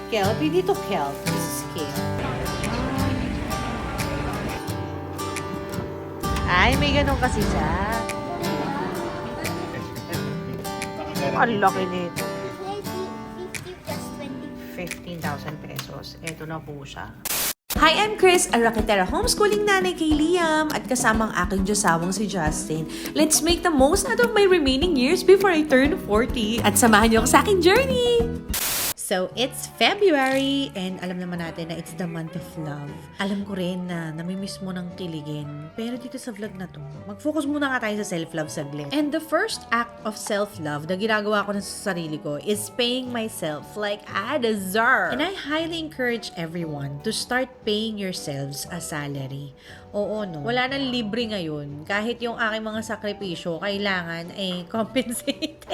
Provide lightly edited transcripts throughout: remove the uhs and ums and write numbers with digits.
Kelp, hindi to kelp. This is kale. Ay, may ganun kasi siya. Ang laki nito. 50 plus 20. 15,000 pesos. Ito na po siya. Hi, I'm Chris, a Raketera homeschooling nanay kay Liam at kasama ang aking Diyosawang si Justin. Let's make the most out of my remaining years before I turn 40 at samahan niyo ako sa aking journey! So, it's February and alam naman natin na it's the month of love. Alam ko rin na namimiss mo ng kiligin. Pero dito sa vlog na to, mag-focus muna nga tayo sa self-love saglit. And the first act of self-love na ginagawa ko na sa sarili ko is paying myself like I deserve. And I highly encourage everyone to start paying yourselves a salary. Oo, no? Wala nang libre ngayon. Kahit yung aking mga sakripisyo, kailangan compensated.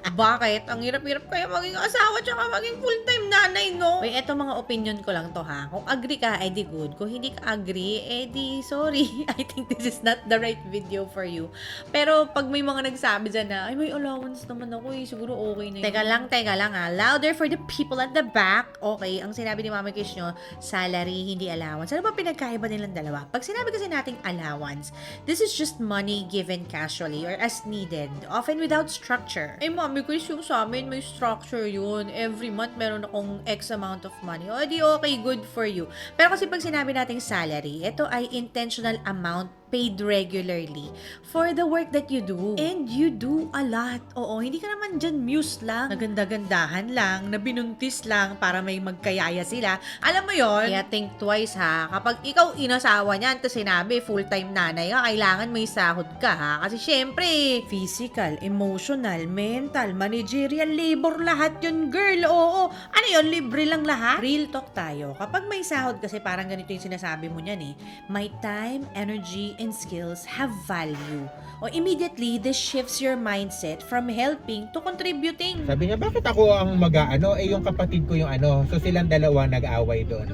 Bakit? Ang hirap-hirap kaya maging asawa tsaka maging full-time nanay, no? Wait, eto mga opinion ko lang to, ha? Kung agree ka, edi good. Kung hindi ka agree, edi sorry. I think this is not the right video for you. Pero pag may mga nagsabi dyan na, ay may allowance naman ako siguro okay na yun. Teka lang ha. Louder for the people at the back. Okay, ang sinabi ni Mama Kish nyo, salary, hindi allowance. Ano ba pinagkaiba nilang dalawa? Pag sinabi kasi nating allowance, this is just money given casually or as needed, often without structure. Ay, Mami Chris, yung sa amin, may structure yun. Every month, meron akong X amount of money. O, di okay, good for you. Pero kasi pag sinabi nating salary, ito ay intentional amount paid regularly for the work that you do. And you do a lot. Oo, hindi ka naman dyan muse lang, naganda-gandahan lang, na binuntis lang para may magkayaya sila. Alam mo yon? Kaya think twice ha. Kapag ikaw inasawa niyan, tapos sinabi full-time nanay ka, kailangan may sahod ka ha. Kasi syempre, physical, emotional, mental, managerial, labor, lahat yun girl. Oo, ano yun? Libre lang lahat? Real talk tayo. Kapag may sahod kasi parang ganito yung sinasabi mo niyan my time, energy, and skills have value. O immediately, this shifts your mindset from helping to contributing. Sabi niya, bakit ako ang mag-ano? Yung kapatid ko yung ano. So silang dalawa nag-away doon.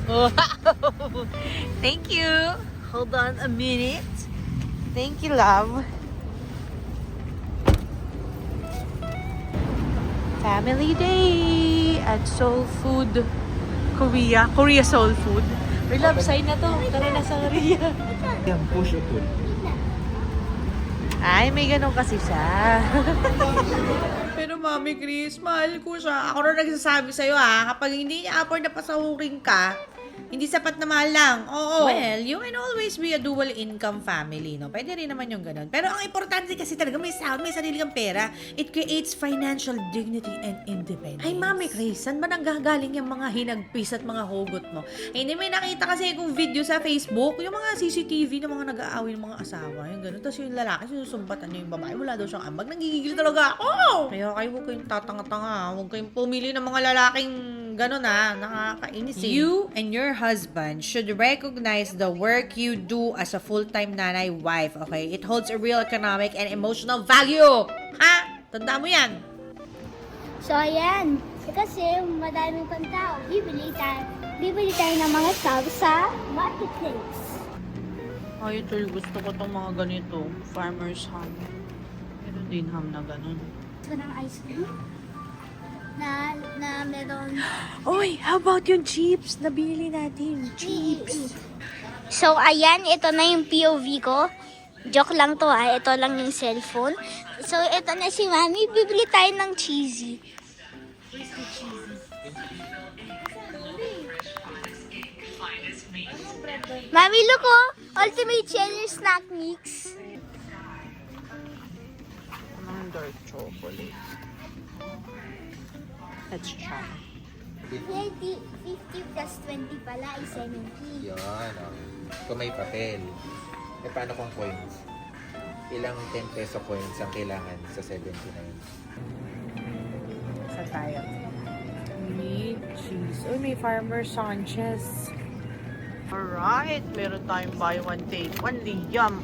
Wow! Thank you! Hold on a minute. Thank you, love. Family Day at Soul Food Korea. Korea Soul Food. May love sign na to. Tara na sa Korea. Yan, push it. Ay, may ganun kasi siya. Pero Mami Chris, mahal ko siya. Ako na nagsasabi sa'yo kapag hindi niya afford na pasahurin ka, hindi sapat na mahal lang. Oo. Well, you can always be a dual income family, no? Pwede rin naman yung ganun. Pero ang importante kasi talaga, may sahod, may sarili kang pera. It creates financial dignity and independence. Ay, Mami Chris, saan ba nanggagaling yung mga hinagpis at mga hugot mo? Hindi may nakita kasi akong video sa Facebook, yung mga CCTV ng mga nag-aaway ng mga asawa, yung ganun. Tapos yung lalaki, sinusumbatan niya yung babae, wala daw siyang ambag. Nagigigil talaga ako! Kaya kayo huwag kayong tatanga-tanga. Huwag kayong pumili ng mga lalaking ganun nakakainis You and your husband should recognize the work you do as a full-time nanay wife, okay? It holds a real economic and emotional value. Ha? Tanda mo yan. So, ayan. Kasi madaming pang tao. Bibili tayo ng mga stuff sa marketplace. Ay, ito gusto ko itong mga ganito. Farmer's ham. Meron din ham na ganun. Ito ng ice cream. Na meron. Oy, how about yung chips na binili natin? Chips. So, ayan. Ito na yung POV ko. Joke lang to Ito lang yung cellphone. So, ito na si Mami. Bibili tayo ng cheesy. Mami, look Ultimate Cherry Snack Mix. Anong dark chocolate? Let's try. 50 plus 20 pala ay 70. Yan. Kung may papel. Paano kung coins? Ilang 10 peso coins ang kailangan sa 79? Sa tayo. Meat, cheese. Uy, may Farmer Sanchez. Alright, meron tayong buy one take one. Liam.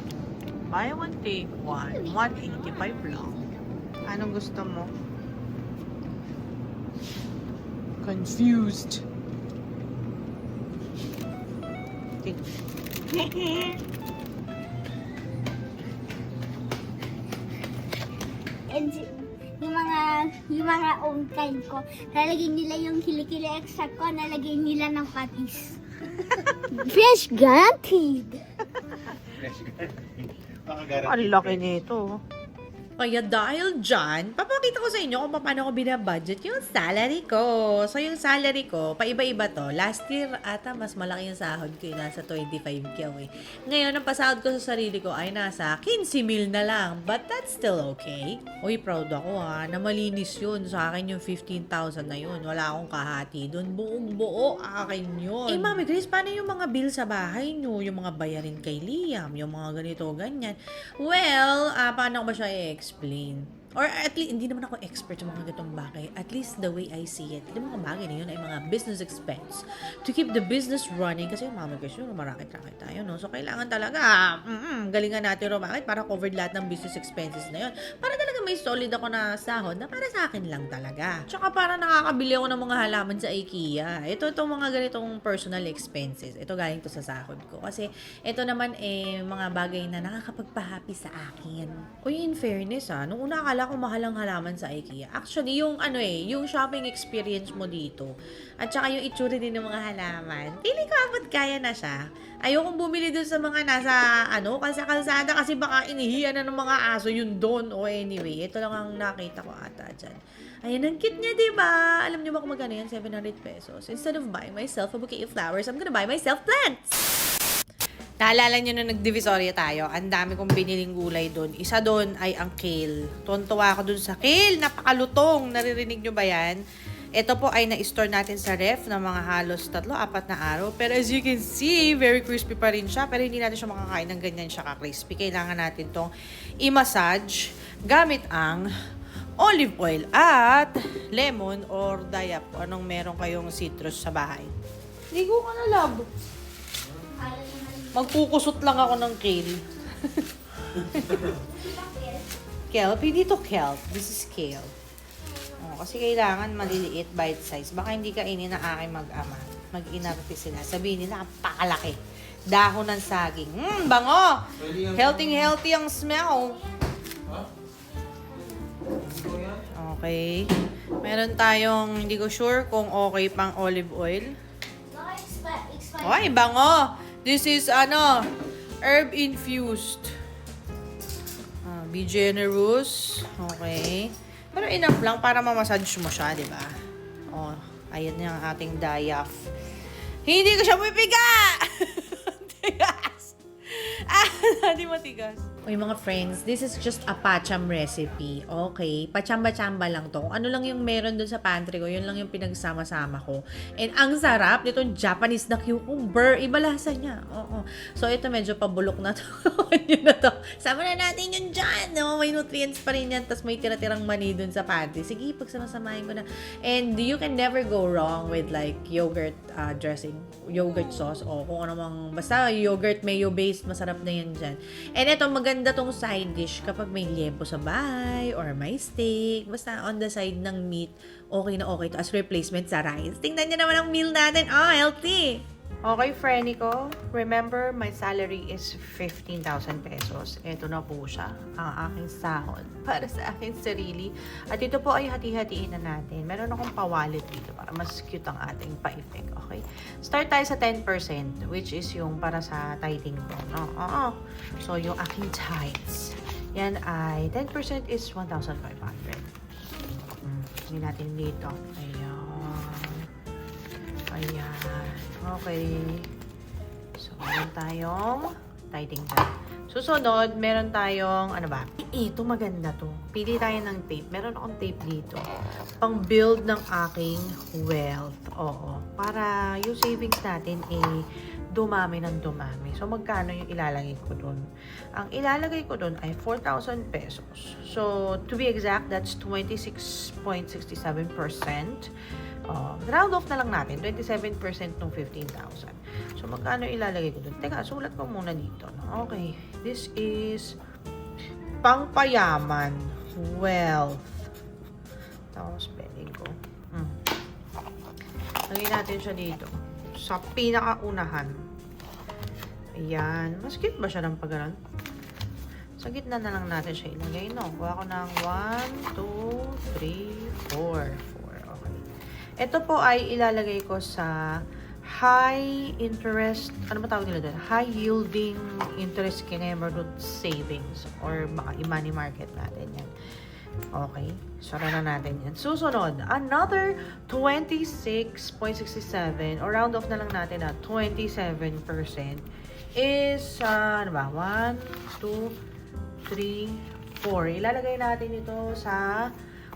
Buy one take one. 185 lang. Anong gusto mo? Confused. And yung mga yung mga own kind ko, nalagay nila yung kilikili extract ko, nalagay nila ng patis. Fresh guaranteed. Ang laki nito. Kaya dahil dyan, papakita ko sa inyo kung paano ko binabudget yung salary ko. So, yung salary ko, paiba-iba to. Last year, ata, mas malaki yung sahod ko. Nasa 25K eh. Ngayon, ang pasahod ko sa sarili ko ay nasa 15,000 na lang. But that's still okay. Uy, proud ako na malinis yun. Sa akin yung 15,000 na yun. Wala akong kahati doon. Buong-buo akin yun. Eh, Mami Grace, paano yung mga bill sa bahay nyo? Yung mga bayarin kay Liam? Yung mga ganito, ganyan? Well, paano ko ba siya i-explain? Or at least, hindi naman ako expert sa mga ganitong bagay. At least the way I see it, yung mga bagay na yun ay mga business expense to keep the business running. Kasi Mami Grace, yun, marakit-rakit tayo, no? So, kailangan talaga, galingan natin rumakit para covered lahat ng business expenses na yun. Para talaga may solid ako na sahod na para sa akin lang talaga. Tsaka para nakakabili ako ng mga halaman sa IKEA. Itong mga ganitong personal expenses. Ito galing to sa sahod ko. Kasi ito naman mga bagay na nakakapagpa-happy sa akin. Uy, in fairness nung una akala ko mahal ang halaman sa IKEA. Actually, yung yung shopping experience mo dito at saka yung itsura din ng mga halaman, feeling ko abot kaya na siya. Ayokong bumili dun sa mga nasa kalsada kasi baka inihiyan na ng mga aso yun doon. O anyway, ito lang ang nakita ko ata dyan. Ayan, ang cute niya, diba? Alam niyo ba kung magkano yan? 700 pesos. Instead of buying myself a bouquet of flowers, I'm gonna buy myself plants! Naalala nyo nung nag-Divisoria tayo, ang dami kong biniling gulay doon. Isa doon ay ang kale. Tuwan-tuwa ako doon sa kale. Napakalutong. Naririnig nyo ba yan? Ito po ay na-store natin sa ref na mga halos 3-4 na araw. Pero as you can see, very crispy pa rin siya. Pero hindi natin siya makakain ng ganyan siya ka-crispy. Kailangan natin tong i-massage gamit ang olive oil at lemon or dayap. Anong meron kayong citrus sa bahay. Ligo ka na, love. Magkukusot lang ako ng kale. Kelp? Hindi to kelp. This is kale. Kasi kailangan maliliit, bite size. Baka hindi kainin na aking mag-ama. Mag-inarte sila. Sabihin nila, ang pakalaki. Dahon ng saging. Bango! Healthy ang smell. Okay. Meron tayong, hindi ko sure kung okay pang olive oil. Ay, bango! This is, herb infused. Be generous. Okay. Pero enough lang para mamassage mo siya, di ba? Ayan yung ating dayaf. Hindi ko siya mapiga! Tigas! Hindi matigas. Uy mga friends, this is just a pacham recipe. Okay, pachamba-chamba lang to. Kung ano lang yung meron dun sa pantry ko, yun lang yung pinagsama-sama ko. And ang sarap nitong Japanese na cucumber. Iba lasa niya. Oo. So ito medyo pabulok na to. Yun na to. Sama na natin yun dyan. No? May nutrients pa rin yan. Tapos may tira-tirang mani dun sa pantry. Sige, pagsamasamahin ko na. And you can never go wrong with like yogurt dressing. Yogurt sauce. O kung ano mang, basta yogurt mayo based, masarap na yan dyan. And ito, maganda tong side dish kapag may liempo sa bahay or may steak. Basta on the side ng meat, okay na okay to as replacement sa rice. Tingnan niyo naman ang meal natin. Healthy! Okay, friendly ko. Remember, my salary is 15,000 pesos. Ito na po siya, ang aking sahod para sa aking sarili. At ito po ay hati-hatiin na natin. Meron akong pawalit dito para mas cute ang ating pa-effect. Okay? Start tayo sa 10%, which is yung para sa tithing ko. No? So, yung aking tithes. Yan ay, 10% is 1,500. Hindi natin dito. Ayan. Okay. So, meron tayong tithing dyan. Susunod, meron tayong, ano ba? Ito, maganda to. Pili tayo ng tape. Meron akong tape dito. Pang build ng aking wealth. Oo. Para yung savings natin dumami ng dumami. So, magkano yung ilalagay ko dun? Ang ilalagay ko dun ay 4,000 pesos. So, to be exact, that's 26.67%. Round off na lang natin, 27% ng 15,000. So, magkano ilalagay ko dun? Teka, sulat ko muna dito. No? Okay, this is pangpayaman, wealth. Tapos, spelling ko. Lagyan natin siya dito. Sa pinakaunahan. Ayan. Mas cute ba siya ng paggalan? Sa gitna na lang natin siya ilagay, no? Kuha ko ng 1, 2, 3, 4. 4, okay. Ito po ay ilalagay ko sa high interest, ano ba tawag nila doon? High yielding interest kinemerut savings or baka i-money market natin yan. Okay, sara na natin yan. Susunod, another 26.67 or round off na lang natin na 27% is, ano ba? 1, 2, 3, 4. Ilalagay natin ito sa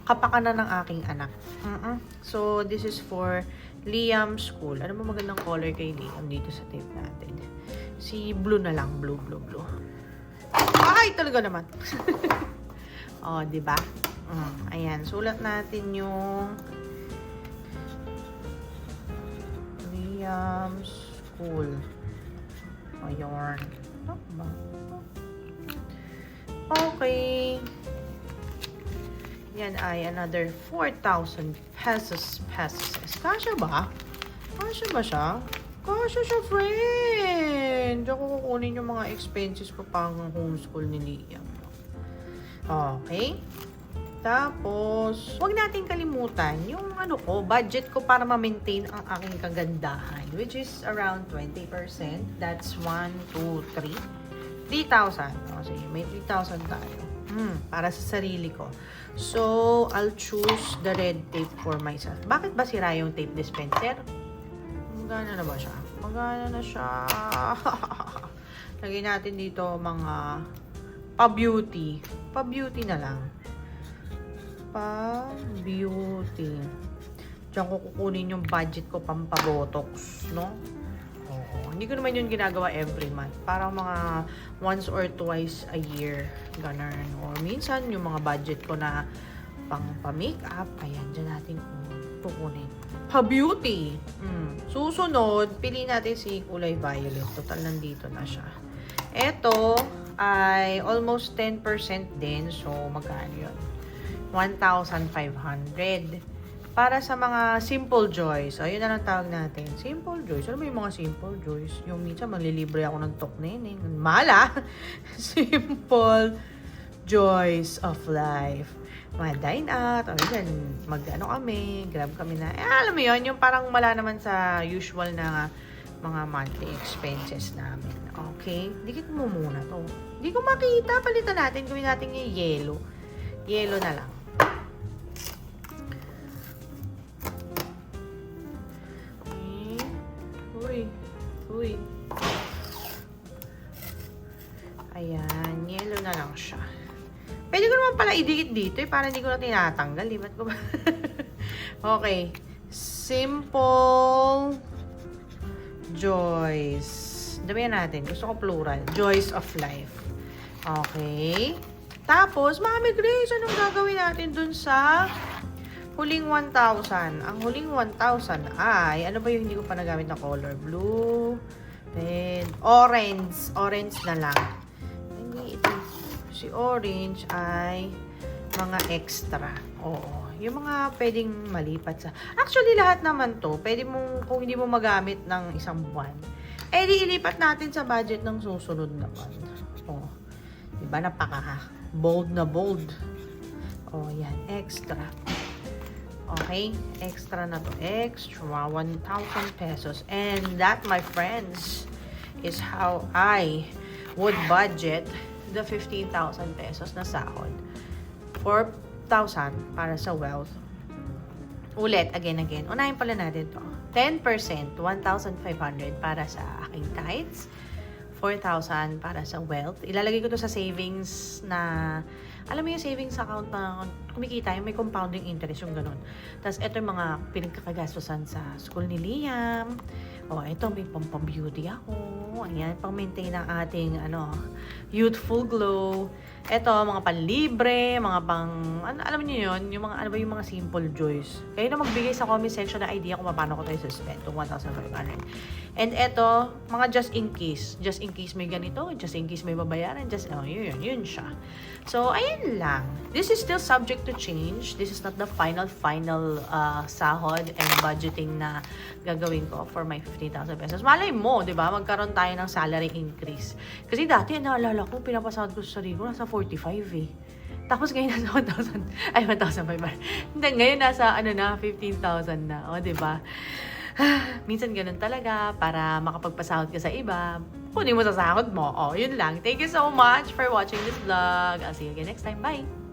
kapakanan ng aking anak. So, this is for Liam's school. Ano ba magandang color kay Liam dito sa tape natin? Si blue na lang. Blue. Ay, talaga naman. Oh, di ba? Ayan, sulat natin yung Liam's school. Ayun. Okay. Yan ay another 4,000 pesos. Kasya ba? Kasya ba siya? Kasya siya, friend. Diyan ko kukunin yung mga expenses ko pang homeschool ni Liam. Okay. Tapos, huwag natin kalimutan yung budget ko para ma-maintain ang aking kagandahan, which is around 20%. That's 1, 2, 3. 3,000. O, sige, may 3,000 tayo. Para sa sarili ko. So, I'll choose the red tape for myself. Bakit ba sira yung tape dispenser? Magana na ba siya? Magana na siya. Lagay natin dito mga pa-beauty. Pa-beauty na lang. Pa-beauty. Diyan ko kukunin yung budget ko pampabotox, no? Oo. Hindi ko naman yun ginagawa every month. Parang mga once or twice a year. Ganun. Or minsan, yung mga budget ko na pang-makeup, ayan, dyan natin kukunin. Pa-beauty. Susunod, pili natin si kulay violet. Total, nandito na siya. Ito ay almost 10% din. So, magkano yun? 1,500. Para sa mga simple joys. Ayun na lang tawag natin. Simple joys. Ano ba yung mga simple joys? Yung minsan, manlilibre ako ng tok neneng. Mala! Simple joys of life. Mga dine out. O yan, mag-ano kami. Grab kami na. Alam mo yun, yung parang mala naman sa usual na mga monthly expenses namin. Okay? Dikit mo muna to. Hindi ko makita. Palitan natin. Gawin natin yung yellow. Yellow na lang. Uy. Ayan, yellow na lang siya. Pwede ko naman pala idikit dito para hindi ko na tinatanggal. Ba't ko ba? Okay. Simple joys. Damihan natin. Gusto ko plural. Joys of life. Okay. Tapos, Mami Grace, anong gagawin natin dun sa huling 1,000? Ang huling 1,000 ay, ano ba yung hindi ko pa nagamit na color? Blue, red, orange. Orange na lang. Hindi, ito. Si orange ay mga extra. Oo. Yung mga pwedeng malipat sa... Actually, lahat naman to, pwede mong, kung hindi mo magamit ng isang buwan, di ilipat natin sa budget ng susunod naman. Oh. Diba? Bold na bold. Oh, yan. Extra. Okay? Extra na to. Extra. 1,000 pesos. And that, my friends, is how I would budget the 15,000 pesos na sahod. 4,000 para sa wealth. Ulit, again. Unahin pala natin to. 10%, 1,500 para sa aking tithes. 4,000 para sa wealth. Ilalagay ko to sa savings na, alam mo yung savings account na kumikita, yung may compounding interest, yung ganun. Tapos, ito yung mga pinagkakagastusan sa school ni Liam. Ito, may pang-beauty ako. Ayan, pang-maintain ang ating, youthful glow. Ito, mga panlibre, mga alam niyo yun, yung mga, yung mga simple joys. Kayo na magbigay sa comment section na idea kung paano ko tayo suspend, 1,500. And ito, mga just in case in case may ganito, just in case may babayaran, yun siya. So, ayun lang. This is still subject to change. This is not the final sahod and budgeting na gagawin ko for my 15,000 pesos. Malay mo, di ba? Magkaroon tayo ng salary increase. Kasi dati, naalala ko, pinapasahod ko sa sarili ko, nasa 45 eh. Tapos ngayon nasa 1,500. Hindi, ngayon nasa 15,000 na. O, diba? Minsan ganun talaga para makapagpasahod ka sa iba. Kunin mo sa sahod mo. O, yun lang. Thank you so much for watching this vlog. I'll see you again next time. Bye!